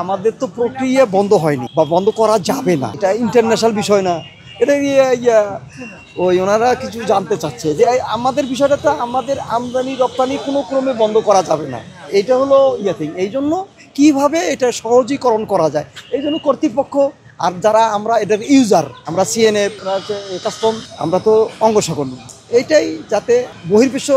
আমাদের তো প্রক্রিয়া বন্ধ হয়নি বা বন্ধ করা যাবে না, এটা ইন্টারন্যাশনাল বিষয় না। এটা ওই ওনারা কিছু জানতে চাচ্ছে যে আমাদের বিষয়টা তো আমাদের আমদানি রপ্তানি কোনো ক্রমে বন্ধ করা যাবে না। এটা হলো থিং। এই জন্য কীভাবে এটা সহজীকরণ করা যায়, এই জন্য কর্তৃপক্ষ আর যারা আমরা এটার ইউজার, আমরা সিএনএ কাস্টম, আমরা তো অঙ্গসকল, এইটাই যাতে বহির্বিশ্ব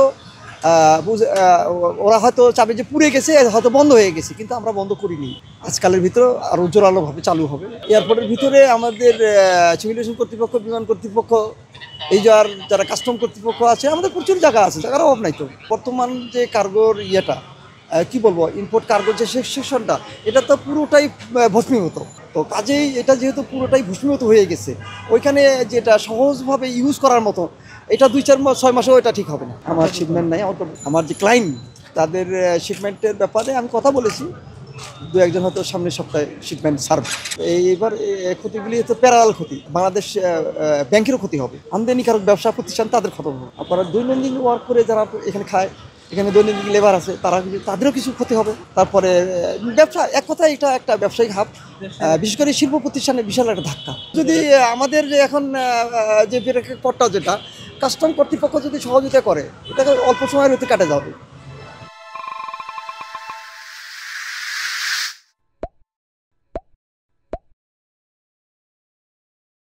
ওরা হয়তো চাবে যে পুড়ে গেছে, হয়তো বন্ধ হয়ে গেছে, কিন্তু আমরা বন্ধ করিনি। আজকালের ভিতরে আরও জোরালোভাবে চালু হবে। এয়ারপোর্টের ভিতরে আমাদের সিভিল কর্তৃপক্ষ, বিমান কর্তৃপক্ষ, এই যারা কাস্টম কর্তৃপক্ষ আছে, আমাদের প্রচুর জায়গা আছে, জায়গার অভাব নাই। তো বর্তমান যে কার্গোর কি বলবো, ইম্পোর্ট কার্গোর যে সেকশনটা, এটা তো পুরোটাই ভস্মীভূত। তো কাজেই এটা যেহেতু পুরোটাই ভস্মীভূত হয়ে গেছে, ওইখানে যেটা সহজভাবে ইউজ করার মতো, এটা 2-4-6 মাসেও এটা ঠিক হবে না। আমার শিপমেন্ট নাই, আমার যে ক্লায়েন্ট, তাদের শিপমেন্টের ব্যাপারে আমি কথা বলেছি। 2-1 জন হয়তো সামনের সপ্তাহে শিপমেন্ট সার্ভ। এইবার ক্ষতিগুলি হচ্ছে প্যারালাল ক্ষতি, বাংলাদেশ ব্যাংকেরও ক্ষতি হবে, আমদানিকারক ব্যবসা প্রতিষ্ঠান তাদের ক্ষতি হবে। আপনারা দৈনন্দিন ওয়ার্ক করে যারা এখানে খায়, এখানে দৈনন্দিন লেবার আছে, তাদেরও কিছু ক্ষতি হবে। তারপরে ব্যবসা, এক কথায় এটা একটা ব্যবসায়িক হাব, বিশেষ করে শিল্প প্রতিষ্ঠানে বিশাল একটা ধাক্কা। যদি আমাদের যে এখন যে পটটা, যেটা কাস্টম কর্তৃপক্ষ যদি সহযোগিতা করে, এটাকে অল্প সময়ের ভিতরে কাটে যাবে।